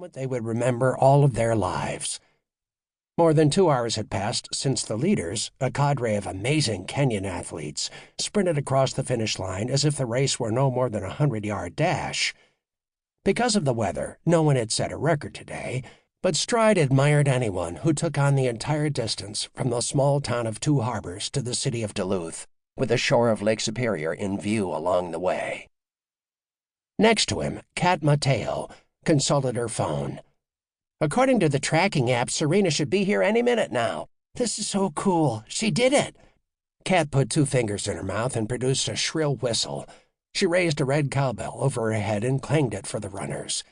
moment they would remember all of their lives. More than 2 hours had passed since the leaders, a cadre of amazing Kenyan athletes, sprinted across the finish line as if the race were no more than a 100-yard dash. Because of the weather, no one had set a record today, but Stride admired anyone who took on the entire distance from the small town of Two Harbors to the city of Duluth, with the shore of Lake Superior in view along the way. Next to him, Kat Mateo consulted her phone. "According to the tracking app, Serena should be here any minute now. This is so cool. She did it." Kat put 2 fingers in her mouth and produced a shrill whistle. She raised a red cowbell over her head and clanged it for the runners.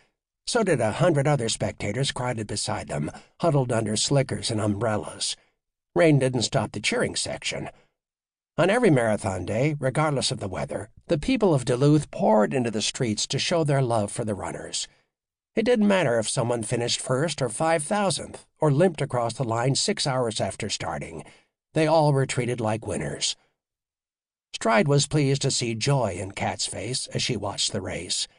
So did 100 other spectators crowded beside them, huddled under slickers and umbrellas. Rain didn't stop the cheering section. On every marathon day, regardless of the weather, the people of Duluth poured into the streets to show their love for the runners. It didn't matter if someone finished first or 5,000th, or limped across the line 6 hours after starting. They all were treated like winners. Stride was pleased to see joy in Kat's face as she watched the race.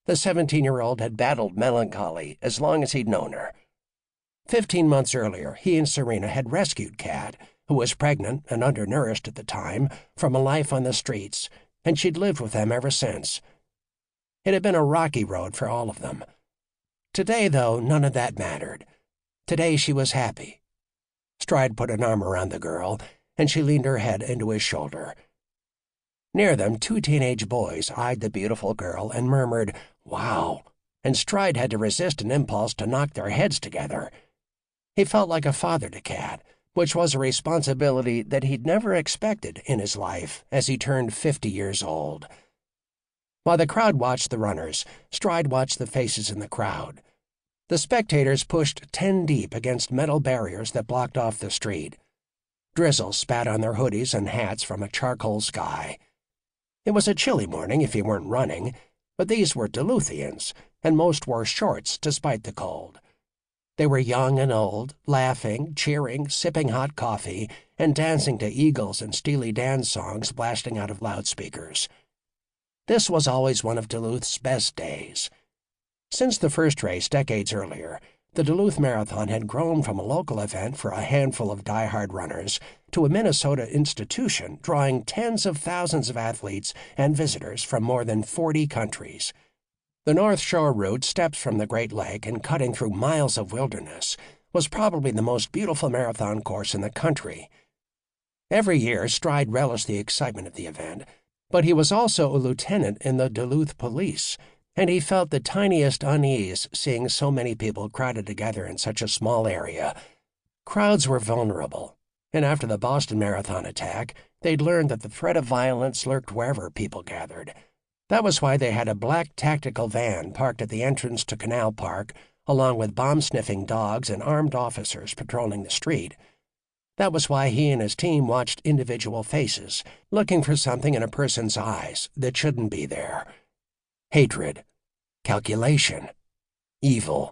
The 17-year-old had battled melancholy as long as he'd known her. 15 months earlier, he and Serena had rescued Kat, who was pregnant and undernourished at the time, from a life on the streets, and she'd lived with them ever since. It had been a rocky road for all of them. Today, though, none of that mattered. Today she was happy. Stride put an arm around the girl, and she leaned her head into his shoulder. Near them, 2 teenage boys eyed the beautiful girl and murmured, "Wow," and Stride had to resist an impulse to knock their heads together. He felt like a father to Kat, which was a responsibility that he'd never expected in his life as he turned 50 years old. While the crowd watched the runners, Stride watched the faces in the crowd. The spectators pushed 10 deep against metal barriers that blocked off the street. Drizzle spat on their hoodies and hats from a charcoal sky. It was a chilly morning if you weren't running, but these were Duluthians, and most wore shorts despite the cold. They were young and old, laughing, cheering, sipping hot coffee, and dancing to Eagles and Steely Dan songs blasting out of loudspeakers. This was always one of Duluth's best days. Since the first race decades earlier, the Duluth Marathon had grown from a local event for a handful of die-hard runners to a Minnesota institution drawing tens of thousands of athletes and visitors from more than 40 countries. The North Shore route steps from the Great Lake and cutting through miles of wilderness was probably the most beautiful marathon course in the country. Every year, Stride relished the excitement of the event, but he was also a lieutenant in the Duluth Police, and he felt the tiniest unease seeing so many people crowded together in such a small area. Crowds were vulnerable, and after the Boston Marathon attack, they'd learned that the threat of violence lurked wherever people gathered. That was why they had a black tactical van parked at the entrance to Canal Park, along with bomb-sniffing dogs and armed officers patrolling the street. That was why he and his team watched individual faces, looking for something in a person's eyes that shouldn't be there. Hatred, calculation, evil.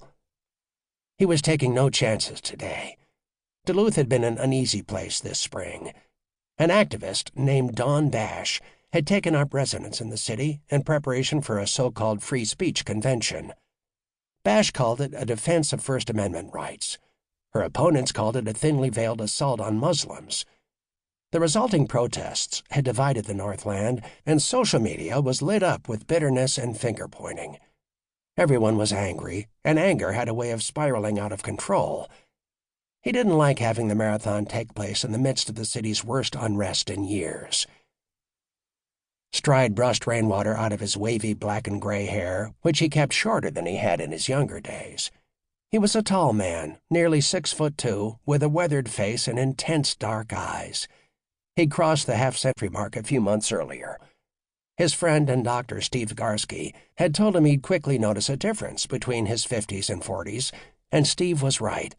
He was taking no chances today. Duluth had been an uneasy place this spring. An activist named Dawn Bash had taken up residence in the city in preparation for a so-called free speech convention. Bash called it a defense of First Amendment rights. Her opponents called it a thinly veiled assault on Muslims. The resulting protests had divided the Northland, and social media was lit up with bitterness and finger-pointing. Everyone was angry, and anger had a way of spiraling out of control. He didn't like having the marathon take place in the midst of the city's worst unrest in years. Stride brushed rainwater out of his wavy black and gray hair, which he kept shorter than he had in his younger days. He was a tall man, nearly 6'2", with a weathered face and intense dark eyes. He'd crossed the half-century mark a few months earlier. His friend and doctor, Steve Garsky, had told him he'd quickly notice a difference between his 50s and 40s, and Steve was right.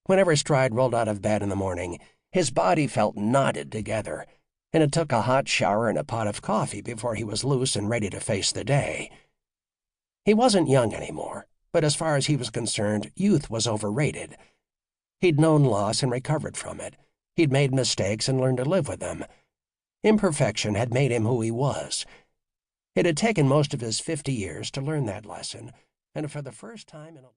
Whenever Stride rolled out of bed in the morning, his body felt knotted together, and it took a hot shower and a pot of coffee before he was loose and ready to face the day. He wasn't young anymore, but as far as he was concerned, youth was overrated. He'd known loss and recovered from it. He'd made mistakes and learned to live with them. Imperfection had made him who he was. It had taken most of his 50 years to learn that lesson, and for the first time in a